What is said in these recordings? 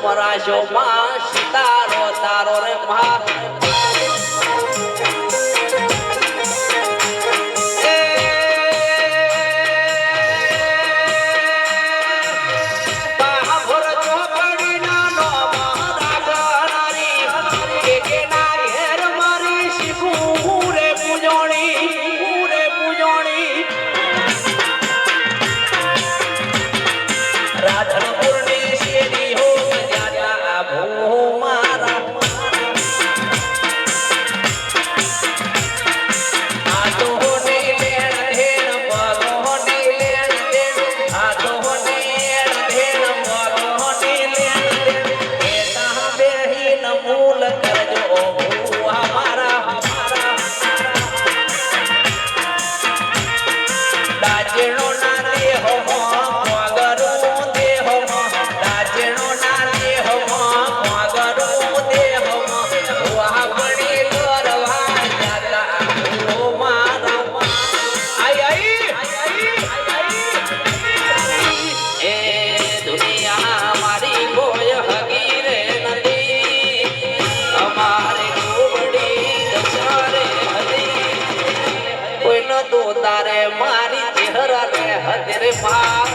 મરાશો માં સિતારો તારો રે મા તારે મારી ચહેરા રે હદરે પાર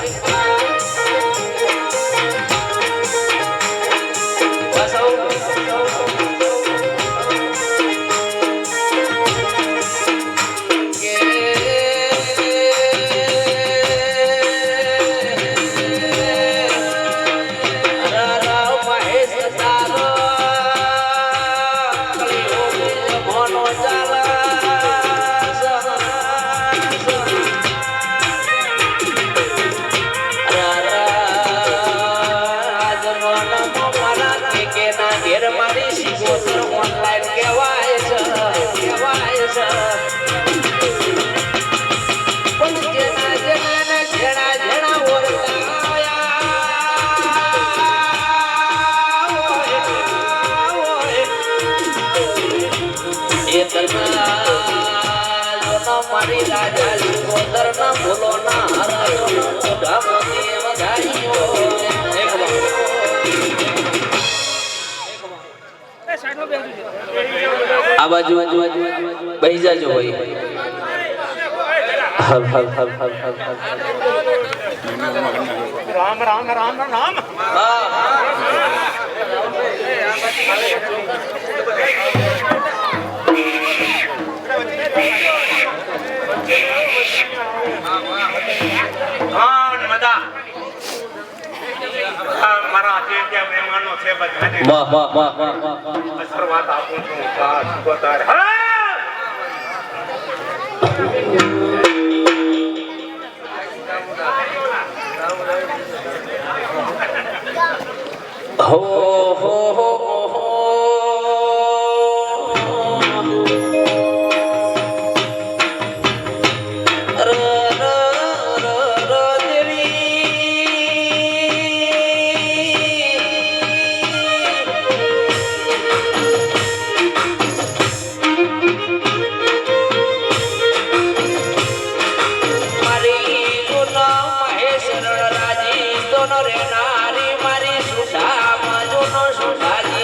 મારી રાજા ગોદર ના ભૂલો ના હરાયો મોતી વધાઈઓ આ બાજુ બેહી જાજો ભાઈ હલ હલ હલ હલ હલ રામ રામ રામ રામ વાહ વાહ વાહ વાહ શરૂઆત આપું છું હો હો હો રે નારી મારી સુધા મજુનો સુધારી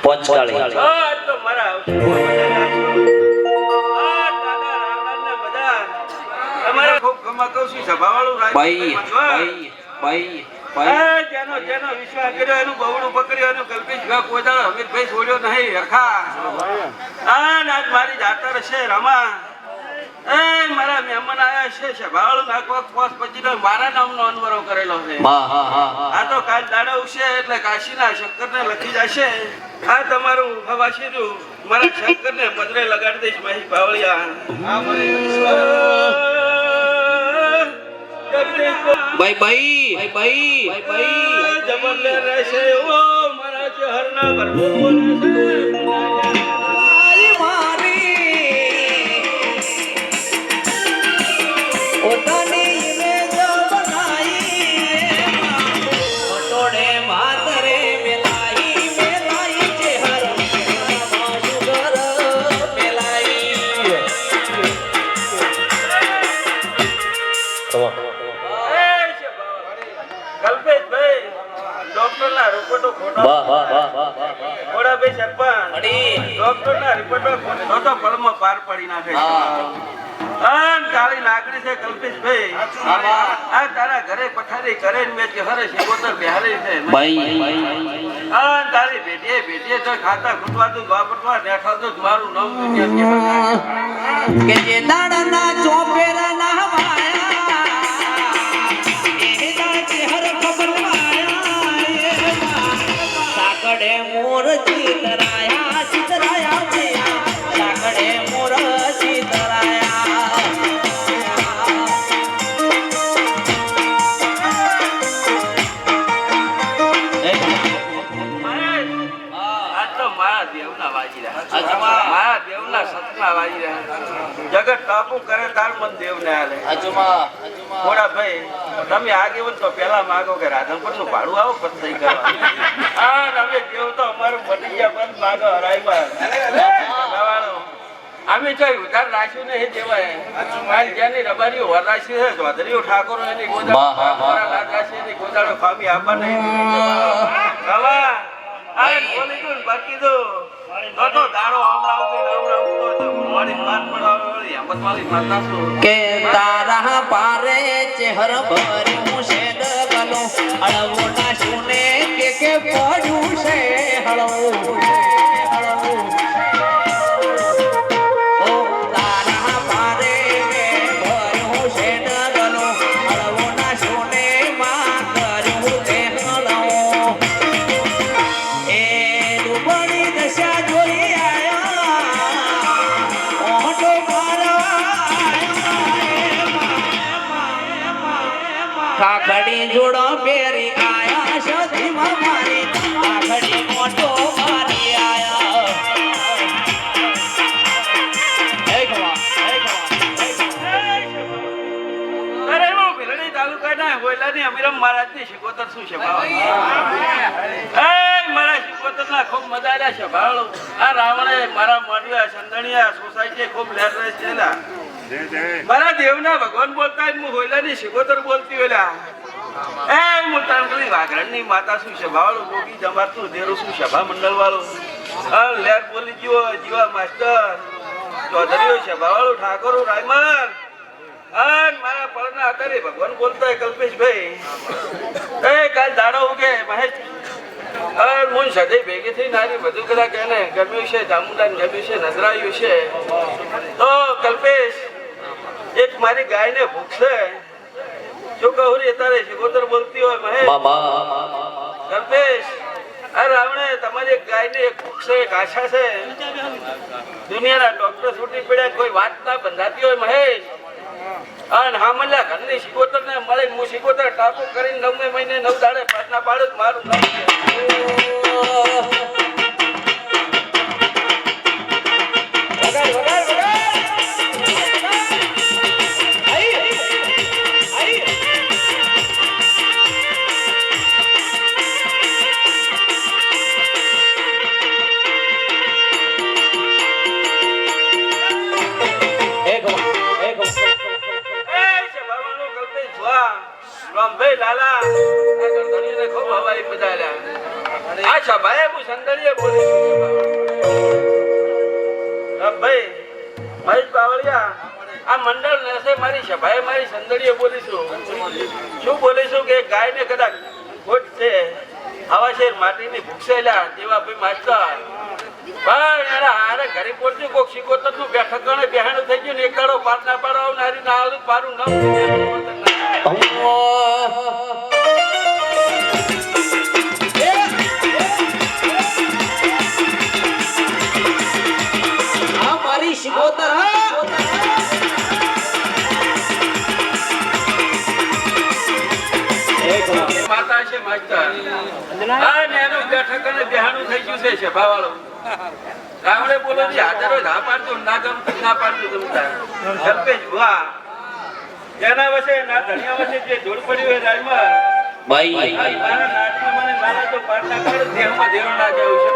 પોચકાળી તો મારા આવશે દાદા રાવણને બધા તમારે ખૂબ ગમા કહું છું સભાવાળું જેનો વિશ્વાસ કર્યો એનું બહુડું પકડ્યો એનું કલ્પેશ કોદાળો હમીરભાઈ છોડ્યો નહીં હરખા આજ મારી જાતર છે રમા મારા મહેમાન આયા છે સભાવાળું નાખવા પોસ પછી મારા નામનો અનવરો કરેલો છે આ તો કાલ દાડો ઉગશે એટલે કાશીના શંકરને લખી જશે આ તમારું હવાશીરું મારા શંકરને મજરે લગાડી દઈશ મહેશ બાવળિયા જબરલે રહેશે ઓ મારા ચહરના ભરપૂર બોલે પાર પડી નાખે કાળી લાકડી છે કલ્પેશભાઈ આ તારા ઘરે પથારી કરે મેં હરે શિકોતર બિહારી છે તારી ભેટીએ તો ખાતા ખૂટવાતું વાપરવા દેખાતું મારું નામ કે જે દાડાના ચોપેરા ના વાયા એ દાડે હર ખબર વાયા સાકડે મોર ચિતરાયા સાકડે મોર ચિતરાયા મારા દેવના સતના વાજી રહ્યા જગત ટાપુ કરે તાર મન દેવ ને હાલે થોડા ભાઈ તમે આગેવન તો પેલા માગો કે રાધનપુર નું ભાડું આવો પછી થઈ કરવા અમે દેવ તો અમારું બની ગયા બંધ માગો હરાયવા અમે કઈ ઉધાર રાખ્યું નહીં દેવાય જેની રબારીઓ વરાશી છે ચૌધરીઓ ઠાકોર એની ગોદાળો એની ગોદાળો ફામી આપવા નહીં બાકી તો કે તારા પારે ચહેર ભર્યું છે ડગલો અળવો ના સુને કે પડ્યું છે હળવું તારા પારે ભર્યું છે ડગલો અળવો ના સુને માં કર્યું છે હળવું એ ડૂબણી દશા જોઈ કાકડી જોડો પેરી આયા સતી મારી કાકડી મોટો મારી આયા અરે વો ભીલડી તાલુકાના હોયલાની અમીરમ મહારાજની શિકોતર શું છે ભાવ મારા શિકોતરના ખૂબ મજા આવ્યા છે ભાવ આ રાવણે મારા મોઢિયા સંદણિયા સોસાયટી ખૂબ લહેર રહે છે મારા દેવના ભગવાન બોલતા હું હોયલાની શિકોતર બોલતી હોયલા હું તાંડલી વાઘરણની માતા શું સભા વાળું ગોગી જમાતનું દેરું શું સભા મંડળ વાળું લેર બોલી જીવા માસ્ટર ચૌધરીઓ સભા વાળું ઠાકોર રાયમલ મારા પળના અત્યારે ભગવાન બોલતા કલ્પેશભાઈ કાલ દાડો ઉગે મહેશ હું સદે ભેગી થઈ નારી બધું કદાચ એને ગમ્યું છે ચામુંડા ગમ્યું છે નજરાયું છે તો કલ્પેશ એક મારી ગાયને ભૂખશે શું કહું રે તારે શિકોતર બોલતી હોય મહેશ કલ્પેશ આ રાવણે તમારી એક ગાયને એક ભૂખશે એક આશા છે દુનિયાના ડોક્ટર છૂટી પડ્યા કોઈ વાત ના બંધાતી હોય મહેશ અને હામલા ઘરની શિકોતર ને મળે હું શિકોતર ટાપુ કરીને 9 મહિને 9 દાડે પાટના પાડું મારું નામ લાલા આ ગરદણીને ખૂબ હવાઈ બજાલ્યા આ સભાએ હું સંદળીએ બોલી મંડળ નેસે મારી સભાએ મારી સંદડીએ બોલીશું શું બોલીશું કે ગાયને કદાચ ખોટ છે આવા શેર માટીની ભૂખસેલા તેવા ભાઈ માસ્ટર પણ એના હારે ઘરે પહોંચ્યું કોક શીખોતર નું બેઠકણે બેહાણું થઈ ગયું ને એકાડો પાર ના પાડો આવનારી ના આલું પારું ન મારી શિકોતર માતા છે માસ્ટર હા ને એનું બેઠકણે બેહાણું થઈ ગયું છે સભાવાળો રાવણે બોલો છે હાજર હોય ના પાડજો ના ગમતું ના પાડજો જમતા કલ્પેશ ભુવા એના વચ્ચે ના ધનિયા વચ્ચે જે જોડ પડ્યું હોય રાજમાં ભાઈ મારા નાટમાં મને નાના તો પાડતા કાઢો દેહમાં દેવ ના જવું છે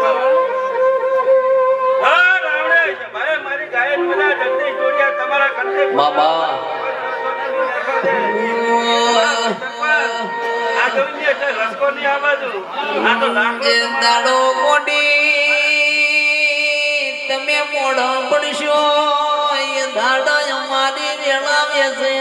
હા રાવણે ભાઈ મારી ગાયન બધા જગદીશ જોડિયા તમારા કંઠે બાબા આ જોઈને એટલે રસકો ની આ બાજુ આ તો લાકડો દાડો મોડી તમે મોઢો પડશો એ દાડો અમારી જણાવે છે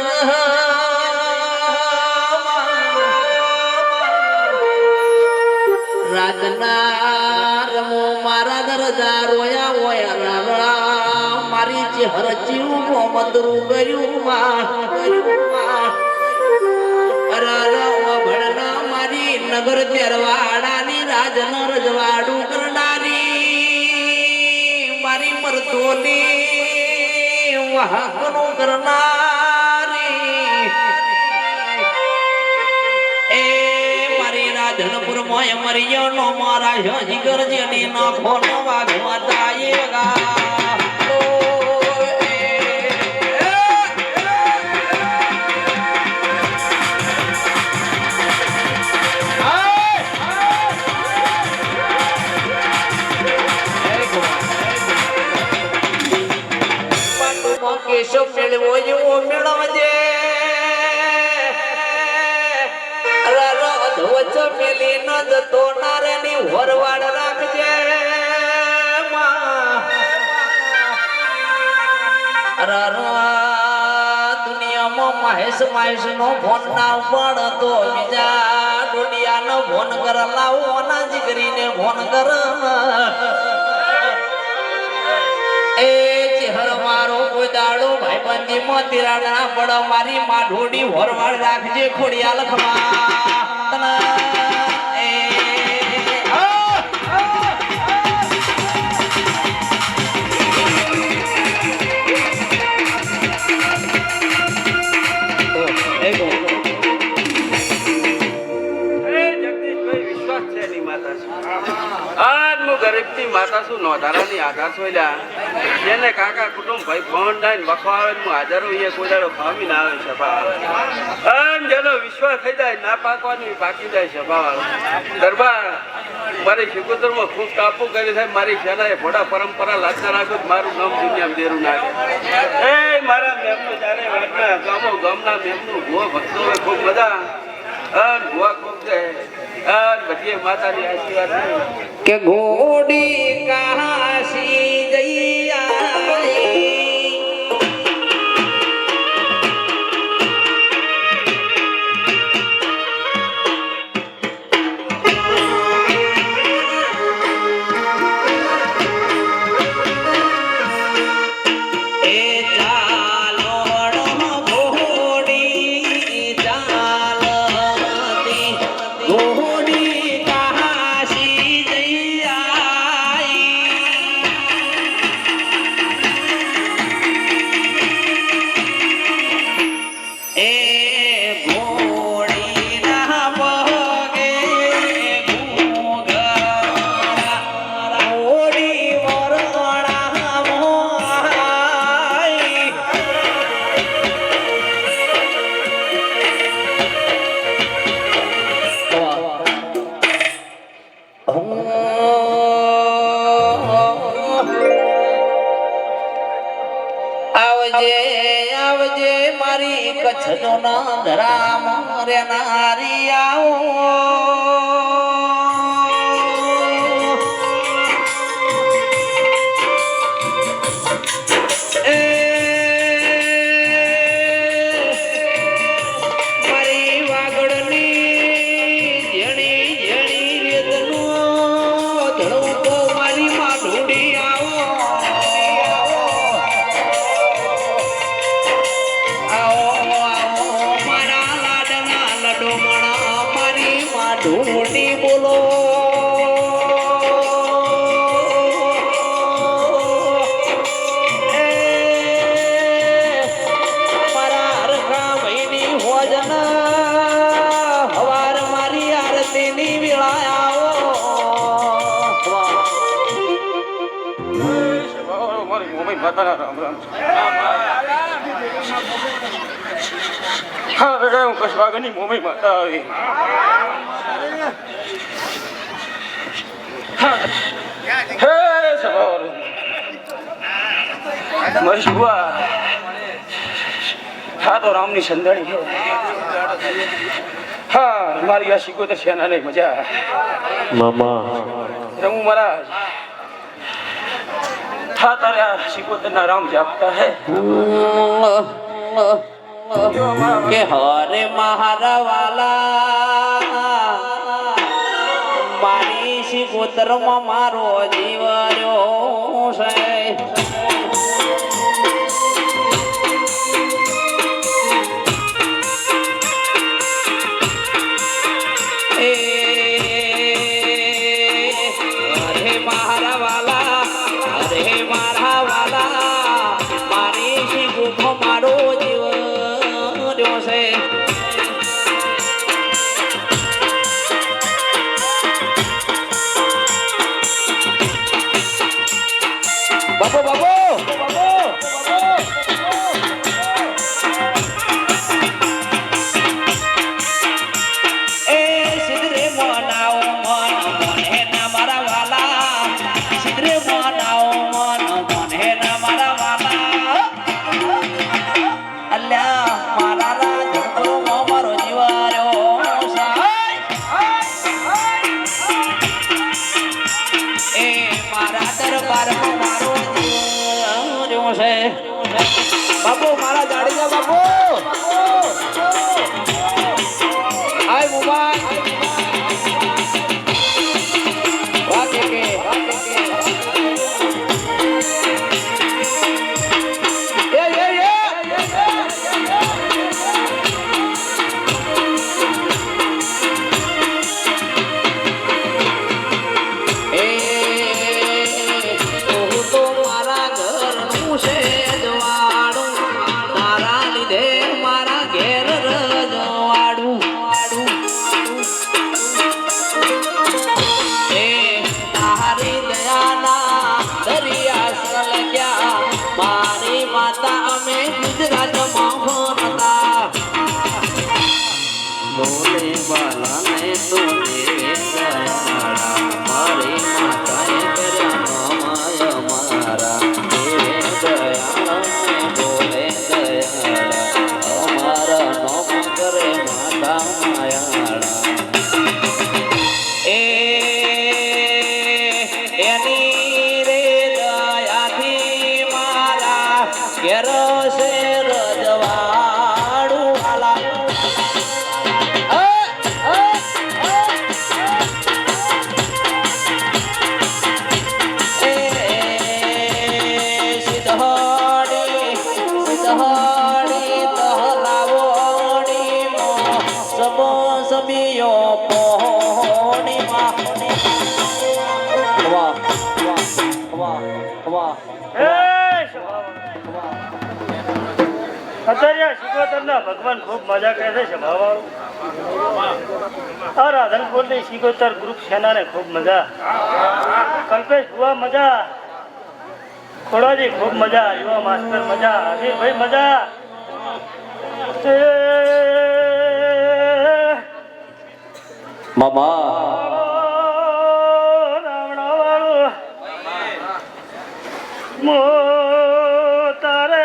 રાતના રમો મારા દરદા રોયા ઓયા મારી ચહેર જીવ મંદરું કર્યું મારી નગર તેરવાડાની રાજન રજવાડું કરનારી મારી મરતોની વાહકનું કરનારી એ મારી રાધનપુર મોય મરિયો નો મારા જીગર જેની નાખો નો વાઘ માતા એ ગા કેશવ મેળવો એવો મેળવજે ધ્વજ મેલી ન જતો નારેની વરવાડ રાખજે દુનિયામાં મહેશ મહેશ નો ફોન ના પણ તો બીજા ડોડિયા નો ફોન કર લાવો ના જીગરીને ફોન કર એ ચહેર મારો કોઈ દાડો ભાઈબંધી માં તિરાડા પડ મારી માં ઢોડી વરવાડ રાખજે ખોડિયા લખમાં ગરીબની માતા શું નોધારાની આધાર સોયલા જેને કાકા કુટુંબ ભાઈ ફોન ડાઈન વખો આવે હું હાજર હોય કોઈ દાડો ફામી ના આવે સભા અને જેનો વિશ્વાસ થઈ જાય ના પાકવાની પાકી જાય સભા દરબાર મારી શિકોતરમાં ખૂબ કાપુ કરી થાય મારી સેનાએ ઘોડા પરંપરા લાદતા રાખ્યું મારું નામ દુનિયામાં દેરું નાખે એ મારા મેમનું જ્યારે વાતના ગામો ગામના મેમનું ભૂવો ભક્તો હોય ખૂબ બધા અને ભૂવા ખૂબ જાય અને બધી માતાની આશીર્વાદ કે ઘોડી કાશી જઈ આવજે મારી કચ્છનો ના ધરામ રે નારી આવો એ ધૂમટી બોલો મારા હરખા ભાઈની હોજન હવાર મારી આરતીની વેળા આવો મારી મમ્મી માતાના રામ રામ હા બેટા હું કસવાગની મમ્મી માતા આવી હે સવાર મારી શુભા હા તો રામની સંધાણી છે હા મારી આ શીખો તો સેનાને મજા મામા રમુ મહારાજ था तारे शिकोतना राम जागता है કે હરે મારા વાલા મારી શિકોતરમાં મારો જીવ રહ્યો છે હરે મારા વાલા હરે મારા વાલા મારી શિકોત મારો જીવ રહ્યો છે બાબો બાબો એ સિદ્ધરે મનાવો મન મને ના મારા વાલા સિદ્ધરે મનાવો મન મને ના મારા વાલા અલ્યા મારા રાજકો મારો જીવાર્યો એ મારા દરબારમાં મારો જીવાર્યો છે બાબુ મારા જાડીજા બાબુ હાય મોબાઈલ વાકે કે મારી માતા અમે ગુજરાતમાં ભણતા બોલે બાલાને તો મારી માતાએ કર્યા માય મારા બોલે દયાળા અમારા નોમ કરે માતા માયાળા એની રે દયાથી મારા ઘેર છે રજવાડું વાલા સિદ્ધહડી તહલાવડી સબો સબિયો પોણીમાં વાહ વાહ વાહ અત્યારે શિકોતરના ભગવાન ખૂબ મજા કરે છે સ્વભાવવાળું આ રાધનપુરની શિકોતર ગ્રુપ સેનાને ખૂબ મજા કલ્પેશ ભુવા મજા ખોડાજી ખૂબ મજા યુવા માસ્ટર મજા અમીરભાઈ મજા મામા રાવણા વાળું તારે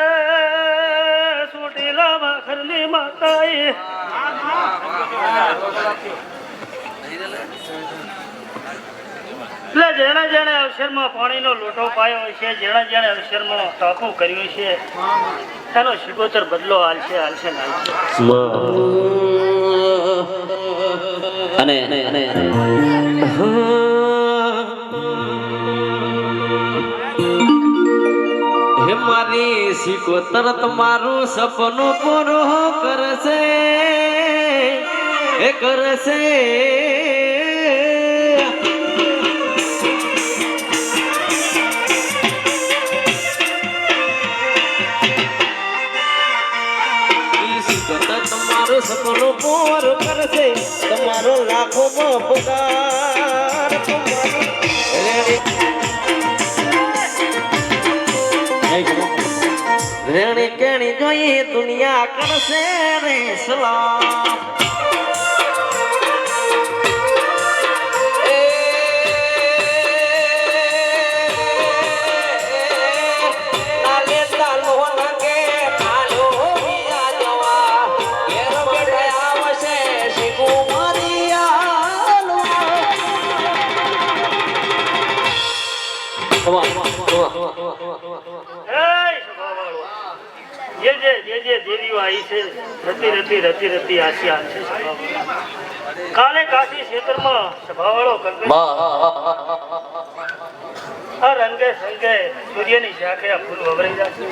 સુટીલા માખરની માતાઈ એટલે જેણે જેણે અવસરમાં પાણીનો લોટો પાયો છે જેણે જેણે અવસરમાં ટાપુ કર્યું છે એનો શિકોતર બદલો હાલશે હાલશે ને હાલશે અને હે મારી શિકોતર તમારું સપનું પૂરું કરશે એ કરશે સપનું પૂરું કરશે તમારો લાખોમાં પગાર રેણી કેણી જોઈએ દુનિયા કરશે રે સલામ જે દેવીઓ આવી છે રતી રતી આશી છે કાલે કાશી ક્ષેત્રમાં સભાવાળો કરવે આ રંગે સંગે સૂર્યની શાખે આ ફૂલ વવરાઈ જશે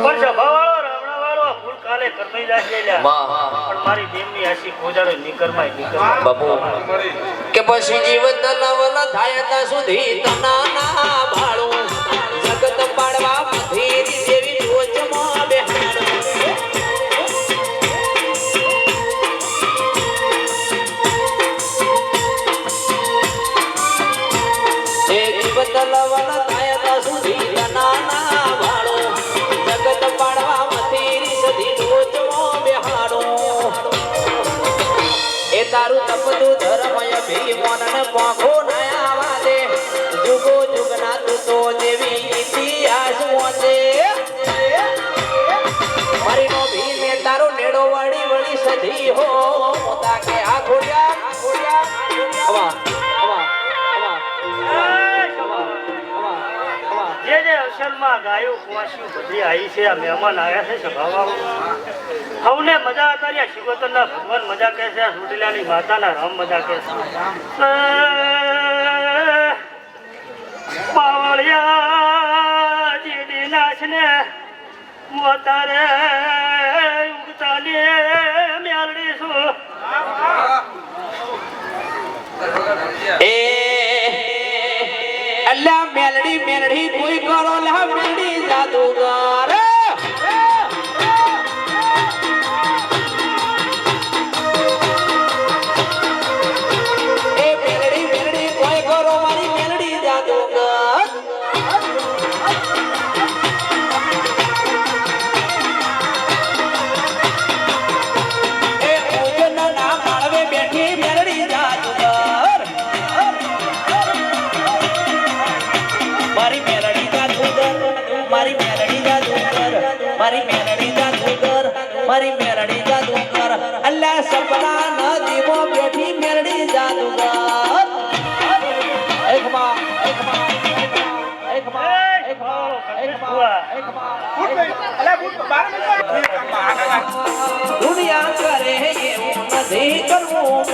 પણ સભાવાળો રાવણાવાળો આ ફૂલ કાલે કરમાઈ જશે પણ મારી બેનની આશી કોજાડો નીકરમાય બાપુ કે પછી જીવન નવલ થાય તા સુધી તના ના ભાળું જગત પાડવા મધીરી દેવી ટોચમાં બેહાડું એ જીવન નવલ થાય તા સુધી તના ના ભાળું જગત પાડવા મધીરી સધી ટોચમાં બેહાડું એ તારું તપતું ધર્મય ભી મોનને પાંખો ના આવા દે જુગો જુગના તું તો દેવી ઇતિહાસ વાંચે મારી નો ભી મે તારો નેડો વળી વળી સધી હો મોતા કે આ ખોડિયા હવા જે અવસરમાં ગાયો કુવાસીઓ બધી આવી છે આ મહેમાન આવ્યા છે સભામાં હવને મજા કર્યા શિવતરના ભગવાન મજા કહે છે આ સુટીલાની માતાના રામ મજા કહે છે બાવળિયા જીડી નાચને મોતારે ઉગતાને મેલડી છું એ અલ્લા મેલડી મેલડી કોઈ કરો લા મેલડી જાદુગર એ મેલડી મેલડી કોઈ કરો મારી મેલડી જાદુગર એ પૂજન ના માળવે બેઠી મેલડી જાદુગર મારી મેલડી જાદુગર મારી મેલડી જાદુગર મારી મેલડી જાદુગર મારી મેલડી જાદુગર અલ્લાહ સપના ન દીવો બેઠી મેલડી જાદુગર એકમાં દુનિયા કરે એવું નથી કરવું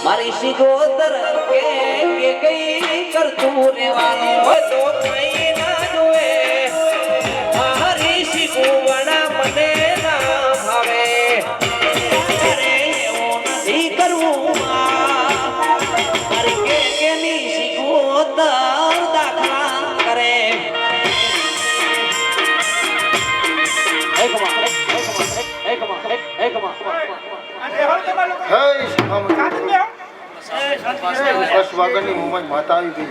મારી શિગોતર કે કઈ કરતું રેવાનું હોય તો કઈ ના જોવે મારી શિગોવણા મને ના ભાવે અરે એવું નથી કરવું મારી કે ની શિગોતર દાખલા કરે વાગડની મોમાં માતા આવી ગઈ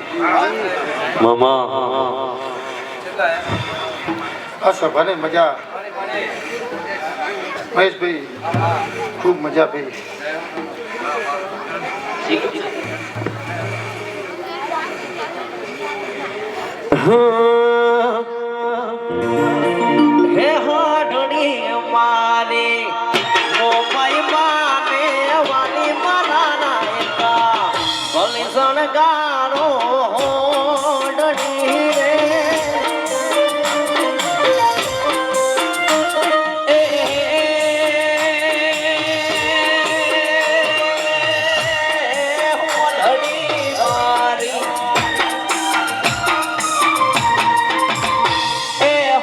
મામા આ સભાને મજા મહેશભાઈ ખૂબ મજા પડી હે હાડણી મારી મોમાઈ માને વાલી મારા નાયકા ભલી સણગારો હોડણી રે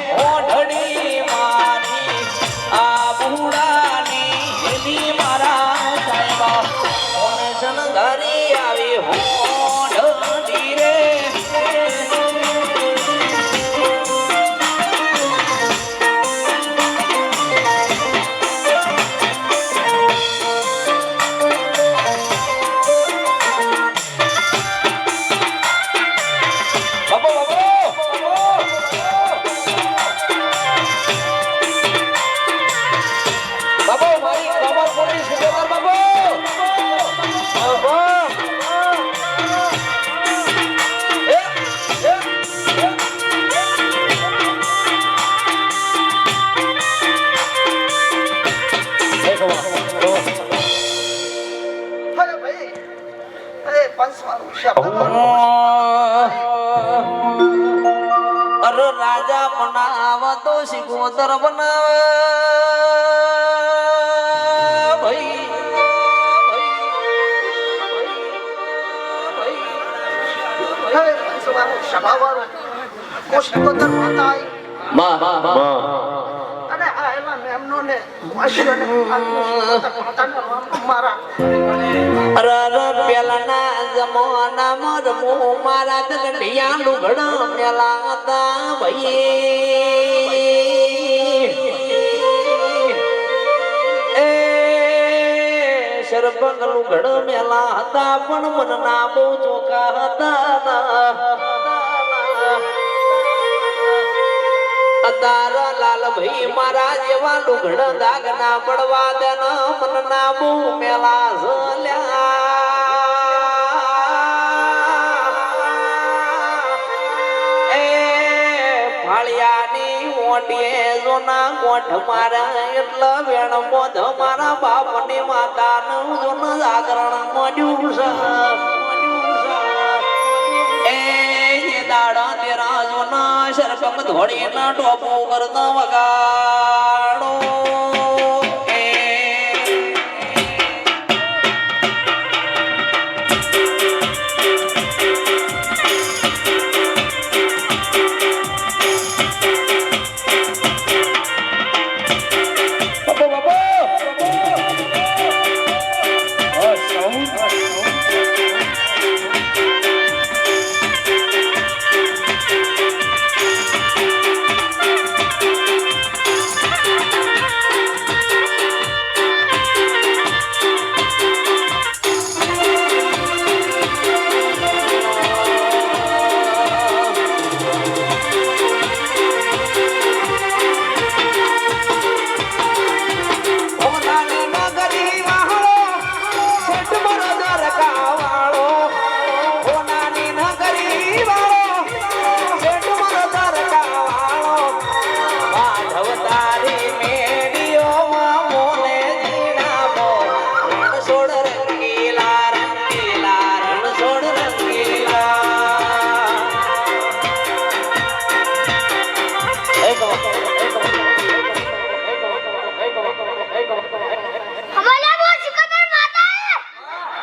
હોડણી મારી અરે રાજા બનાવ તો સિકોતર બનાવ ભાઈ પેલાના જમાનામાં રમો મારા દગડિયા લુગડા મેલા હતા ભાઈ એ સરપંચ લુગડા મેલા હતા પણ મનના બહુ ચોખા હતા તારા લાલ ભાઈ મારા જેવા લુગડા દાગ ના પડવા દેના મનના બહુ મેલા ઝલ્યા એ ફાળિયાની ઓટીએ જોના કોઠ મારા એટલે વેણ મોઢ મારા બાપની માતાનું જોન જાગરણ મોડ્યું છે એ દાડા તેરા જોના સરપંચ ધોડીના ટોપો કરતા વગાડો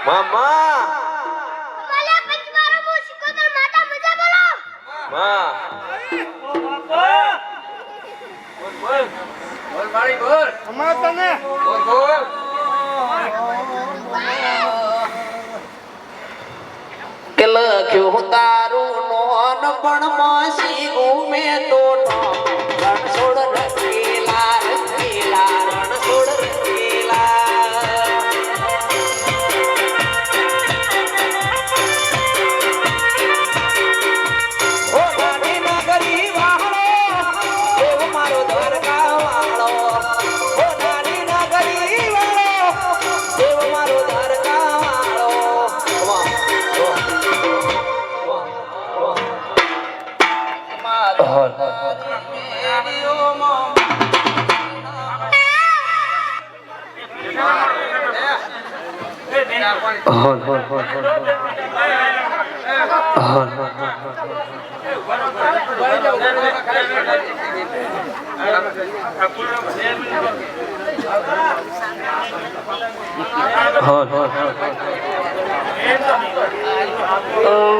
મામા બોલા પંચમારો મો સિકોતર માતા મજા બોલો માં બોલ મારી બોલ અમાર તને બોલ કે લખ્યું તારું નોન પણ માસી ગુમે તો રણછોડ રંગીલા રંગીલા રણછોડ રંગીલા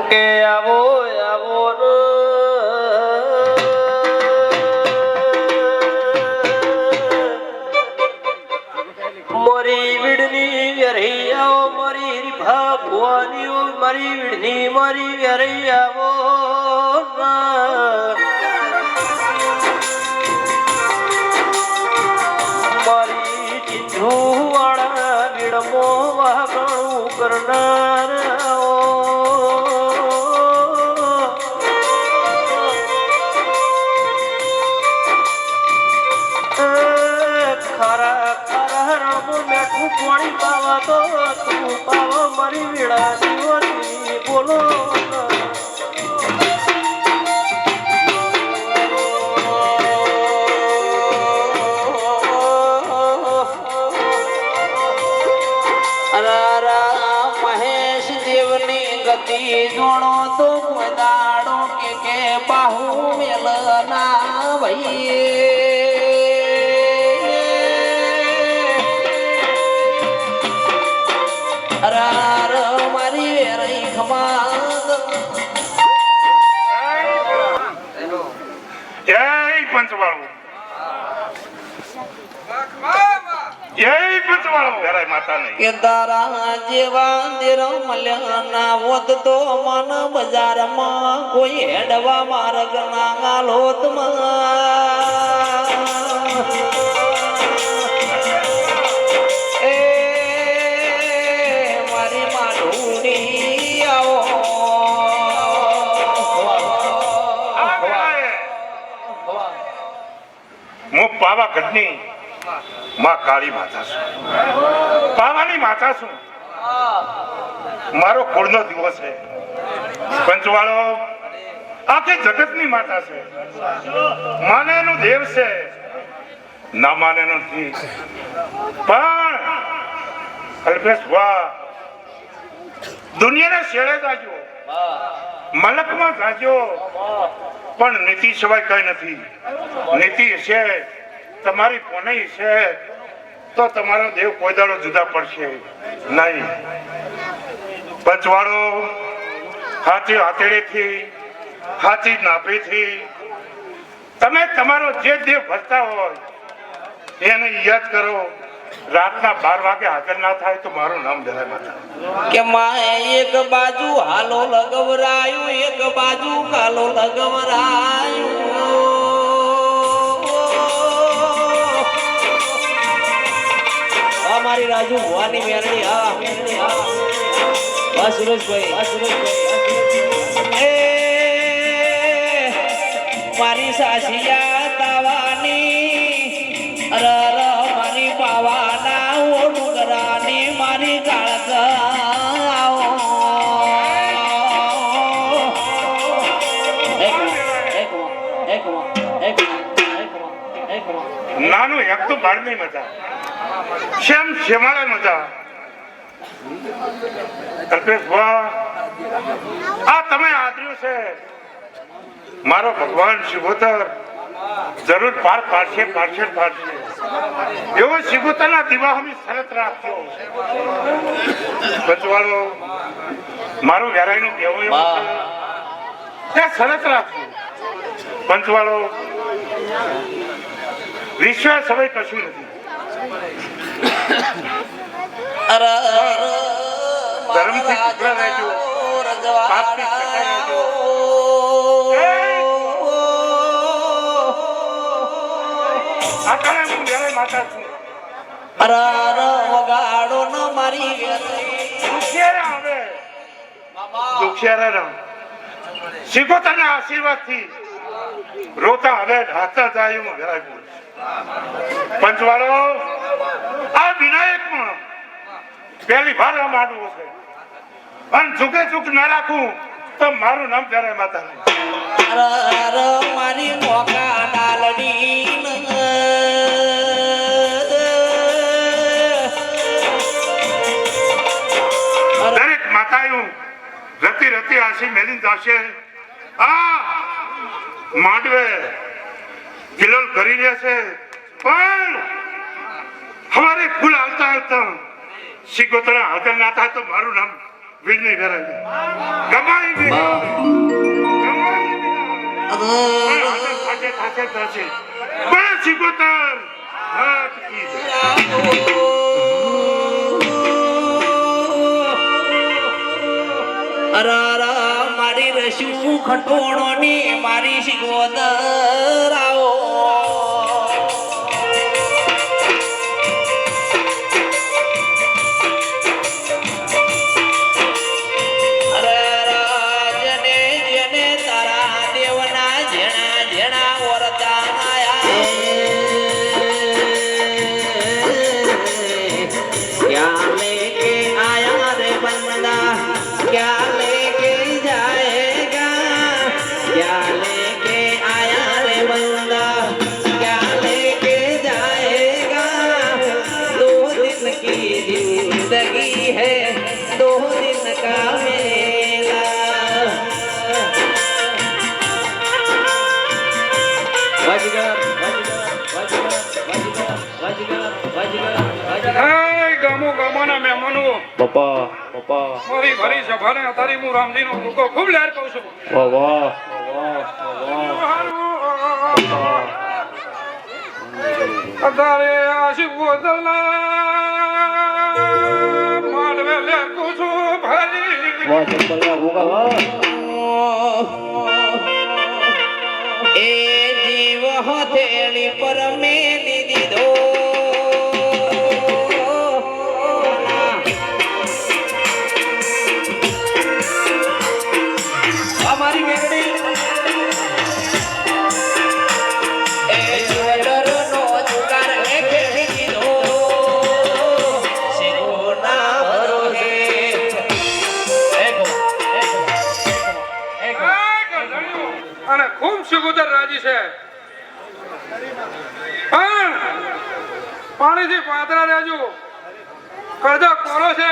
કે આવો આવો મોરી વિડની વેરૈયાઓ મોરી રીભા ભુવાનીઓ મારી વિડની મોરી વેરૈયાઓ મારી ચિંધુવાળા વિડમો વાગણું કરનાર પાણી પાવા તો તું પાવો મારી વીડા જીવની બોલો મહેશ દેવની ગતિ જોણો તો કોઈ દાડો કે બાહુ મેલના ભાઈ અરાર મારી વેરઈ ખમાદ જય પંચવાળો જય પંચવાળો ઘરાય માતા નહીં કે તારા જેવા દેર મલ્યાના હોત તો મન બજારમાં કોઈ હેડવા માર્ગ ના લોતમાં એ મારી માઢુડી આવો હું પાવાગઢની માં કાળી માતા છું પાવાની માતા છું મારો કુળનો દીવો છે પંચવાળો આખી જગતની માતા છે માને એનું દેવ છે ના માને નથી પણ અલ્પેશ વાહ દુનિયાને શેડે જાજો મલકમાં જાજો પણ નીતિ સિવાય કઈ નથી નીતિ છે તમારી પોનઈ છે તો તમારો દેવ કોઈ દાડો જુદા પડશે નહીં પંચવાળો હાથી હાથેળીથી હાથી નાભીથી તમે તમારો જે દેવ ભજતા હોય એને યાદ કરો રાતના 12 વાગે હાજર ના થાય તો મારું નામ ધરાય માતા કે માએ એક બાજુ હાલો લગવરાયું એક બાજુ કાલો લગવરાયું મારી રાજુ ભવાની મેરડી હા બસ સુરેશભાઈ એ મારી સાસિયા તાવાની અરર મારી પાવાના ઓડુગરાની મારી કાળકા નાનું એક તો બાળની મજા શેમ શેમાળે મજા કલ્પેશ વાહ આ તમે આદર્યું છે મારો ભગવાન શિવોતર જરૂર પાર પાડશે એવો શિવોતરના દીવા અમે શરત રાખજો પંચવાળો મારું વેરાઈનું કહેવું એવું છે શરત રાખજો પંચવાળો વિશ્વાસ હવે કશું નથી ધર્મથી ટુકડા રહેજો પાપથી ટકા રહેજો આકારે હું વેરાઈ માતા છું અરર વગાડો ન મારી દુખિયારા હવે દુખિયારા શિકોતરના આશીર્વાદથી રોતા હવે હાથા જાય હું વેરાઈ બોલું પંચવાળો આ વિનાયકમાં પહેલી વાર આ માંડવું છે અને ચૂકે ચૂક ના રાખું તો મારું નામ ત્યારે માતા અરર મારી મોકા ડાલડી દરેક માતાયું રતી રતી આશી મેલી જશે આ માંડવે કિલોલ કરી રહ્યા છે પણ હવારે ફૂલ આવતા શિકોતરા હાજર ના થાય તો મારું નામ વિજ્ઞાન કરાય ગમાઈ થશે પણ શિકોતર હાથ કી અરર મારી રસુ ખટોણો ની મારી શિકોદર આવો जिंदगी है 2 दिन का मेला સભાના મહેમાનો બાપા બાપા મારી ભરી સભાને તારી હું રામજીનો ભૂકો ખૂબ લહેર કહું છું. વાહ વાહ વાહ વાહ અતારે આશિક બોતલા માનવે લેખું છું ભાઈ. વાહ ચંપલિયા ભૂકા વાહ એ જીવ હથેળી પર મેલી દીધો અમારી મેલડી એ જોડરનો જુગાર એ ખેડી દીધો શિરોના ભરોસે અને ખૂબ સુગુદર રાજી છે પણ પાણીથી પાતળા રહેજો. કરજક કોરો છે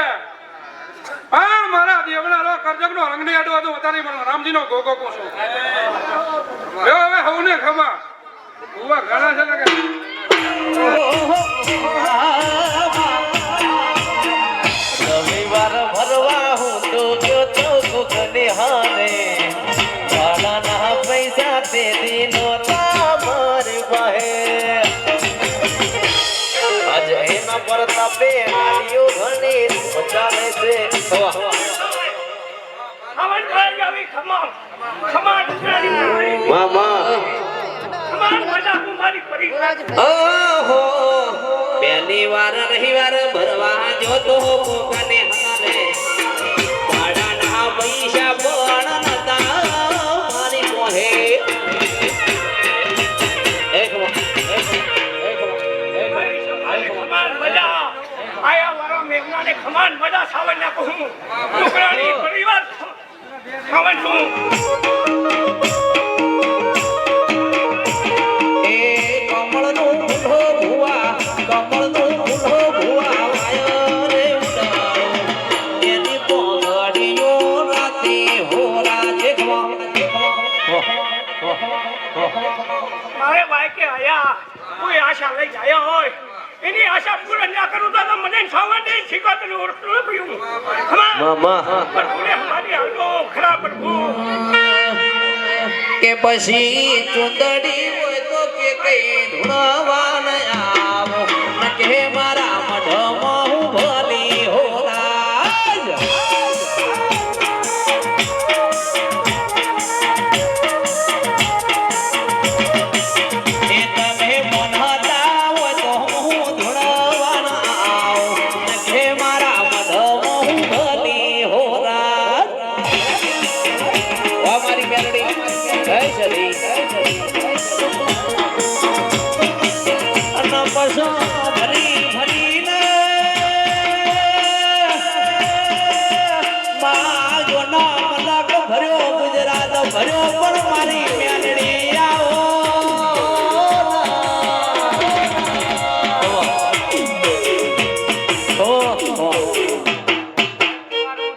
પણ મારા દેવડા કરજક નો રંગ નહીં અડવા દો. તારી રામજી નો ગોગો પૂછું હવે હવને ખબર ઉવા ઘણા છે લાગે. રવિવાર ભરવા હું તો ગયો તો સુખ નિહારે વાળાના પૈસા તે દિનો મારી બહે આજ એના પર તપે ગાડીઓ ઘણી ચાલે છે. ખમણ ખાઈ આવી ખમણ ખમણ ઉઘરાણી મામા ખમણ મજા મારી પરિવાર ઓહો પહેલી વાર રવિવાર ભરવા જો તો કોકને હારે વાળાના પૈસા પણ નતા મારી મોહે ખમણ મજા આયા વાળા મેઘનાને ખમણ મજા સાવન ના કહું ઉઘરાણી પરિવાર ખમણ છું એ કમળનો ફૂલો ભુવા કમળનો ફૂલો ભુવા વાયો રે ઉડાડો એની પોગડીઓ રાતે હોરા દેખવા મારે બાઈકે આયા કોઈ આશા લઈ જાય હોય એની આશા પૂર્ણ ના કરું તો મને સાવન નહીં શીખવાનું ઓળખું પીવું ખમણ મામા પ્રભુને હમારી હાલો ખરા પ્રભુ કે પછી ચુંદડી હોય તો કે કઈ ધૂળવા ન આવો ન કે મારા મઢમાં હું ભલી હોરાજ એ તમે મનતા હોય તો હું ધૂળવા ન આવો ન કે મારા મઢમાં હું ભલી હોરાજ વાહ મારી મેલડી જય શ્રી અન પસો ભરી ભરીને માજો ના મલક ભર્યો ગુજરાત ભર્યો પણ મારી મેલડી આવો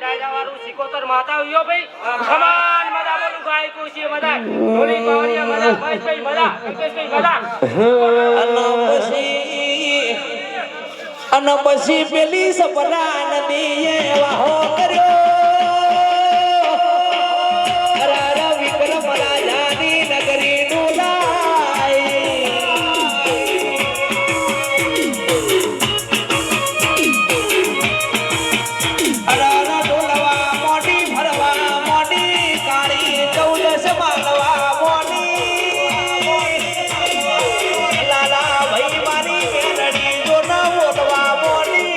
ડાયરાવાળું સિકોતર માતા આવ્યો ભાઈ ખમણ મજા બોલું ગાય કોશી મજા ઢોલી પાવડિયા મજા ભાઈ મજા અંકેશભાઈ મજા અન પછી પેલી સપના નદીએ વાહો કર્યો હરાર વિક્રમ રાજાની નગરી ડોલાઈ હરાર ડોલવા મોટી ભરવા મોટી કાળી 14 માલવા મોટી લાલા ભાઈ મારી મેલડી જો ન બોલવા મોટી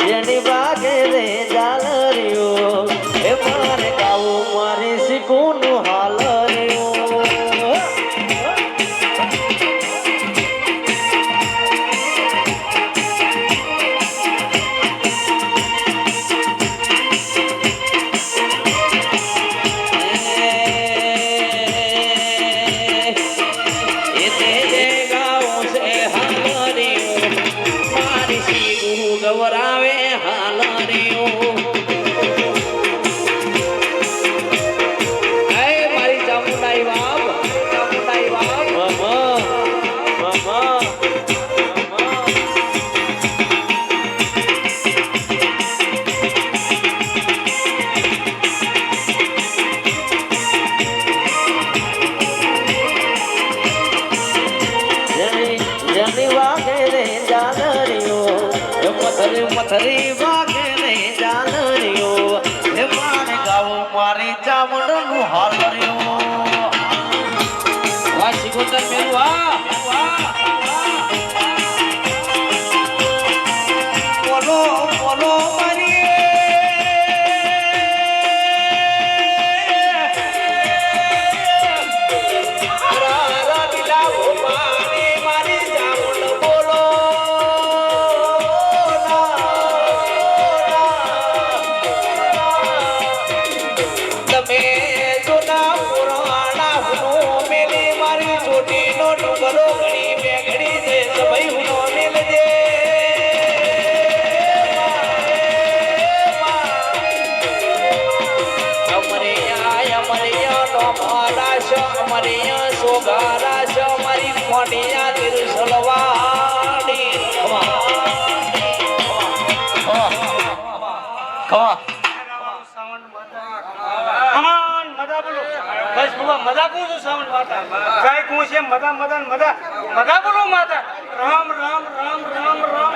જેની બાગે રે જાલરિયો એ મારે ગાવું મારી શીખુનું હાલરિયો ગવરાવે હાલરિયો હાલ કર્યો વાહ સિકોતર મેરું વાહ બોલો બોલો મારી અમન મદા બોલો બસ બાબા મદા કહું છું સાવન માતા કાઈ કહું છે મદા મદા મદા મદા બોલો માતા રામ રામ રામ રામ રામ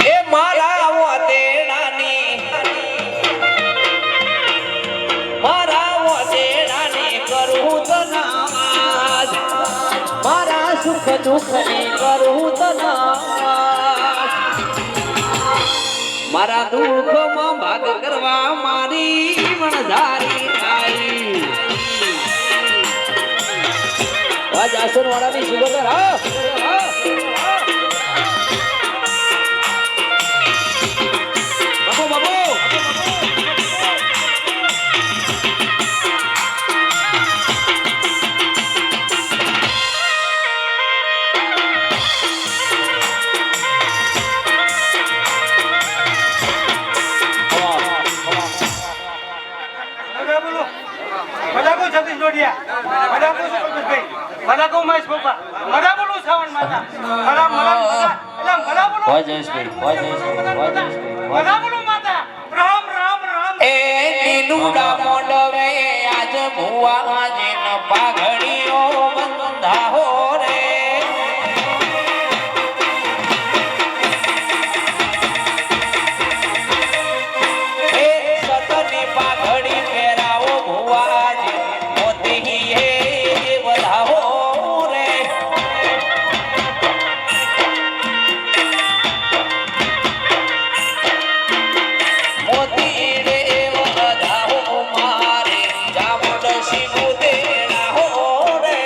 એ મારા વતેડાની કરું તો નાજ મારા સુખ દુઃખ ની કરું તો નાજ મારા દુઃખમાં ભાગ કરવા મારી વણધારી આવી આજ આસન વાળાની સુગંધ હા બાબુ બાબુ મદા કહું સતીશ ડોડિયા મદા કહું સુપરભાઈ મદા કહું મહેશ બાપા મદા બોલું સાવન માતા મદા મદા મદા એટલે મદા બોલું વાહ જયેશભાઈ મદા બોલું માતા રામ રામ રામ એ નીલુડા મોડવે આજ ભુવા જેન પાઘડીઓ બંધાહો રે એ સતની પાઘડી પહેરાવો ભુવા જે મોતી હે વધાવો રે મોતી રે વધાવો મારે જામડ શિબુ દેડા હો રે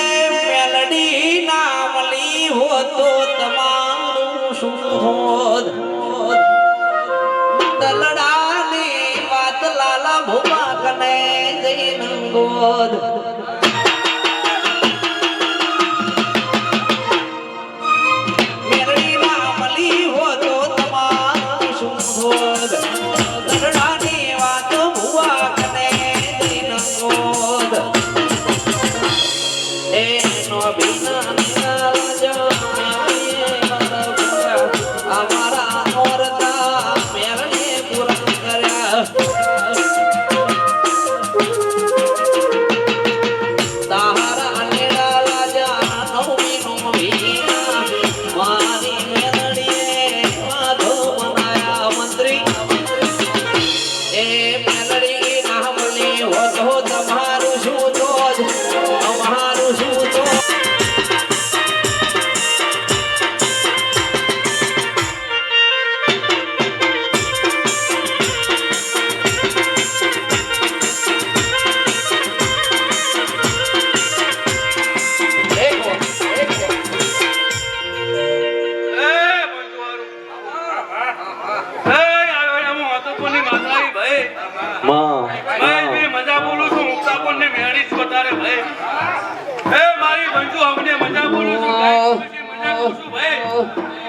મેલડી નામલી હો તો તમારું સુધોદ દલડાની વાત લાલા ભૂમા કને જઈને ગોદ મેલડી નામલી હો તો તમારું સુધોદ દલડાની વાત ભૂમા કને જઈને ગોદ એનો બિના અમારા મોરતા મેરણે પૂરા કર્યા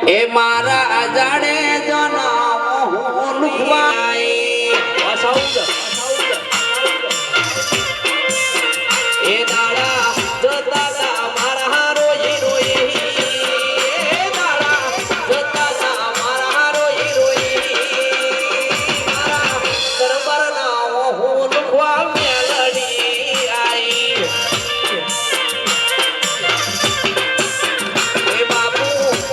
એ મારા અજાણે જનાવો હું લુખવાઈ એ દાડા જતા તા મારા રોઈ રોઈ એ દાડા જતા તા મારા રોઈ રોઈ મારા દરબારના હું લુખવા મેલડી આઈ એ બાપુ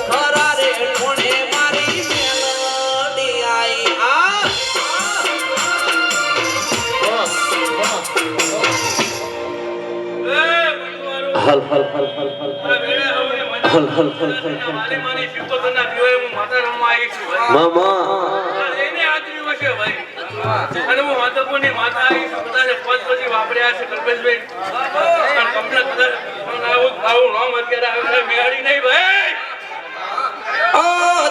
ખરા રે કોણે મારી મેલડી આઈ હલ હલ હલ હલ હલ હલ હલ હલ હલ મારી માની શિકોતરના પીવાય હું માતા રમવા આવી છું ભાઈ. મામા એને આદર્યું હશે ભાઈ. અને હું માધવપુરની માતા આવી છું. બધાને પદ પછી વાપર્યા છે કલ્પેશભાઈ. પણ કમલા કદાચ આવું નામ અત્યારે આવે છે મેળવી નહીં ભાઈ. ઓ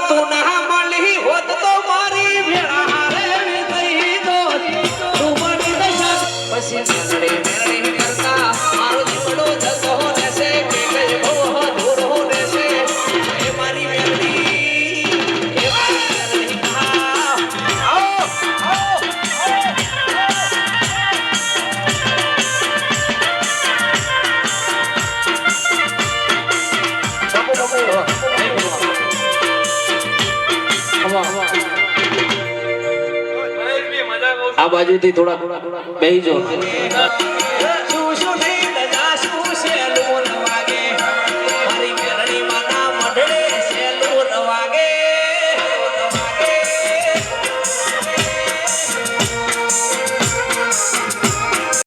તું ના મળી હોત તો મારી ભેળા રે વિજય દોસ્ત તું મળી દશા પછી મેલડી કરતા મારો જીવડો જતો રહેશે કે ગઈ બહુ દૂર રહેશે એ મારી મેલડી એ મારી મેલડી આવો મહેશભાઈ મજા કહું છું. આ બાજુથી થોડા બેહી જાઓ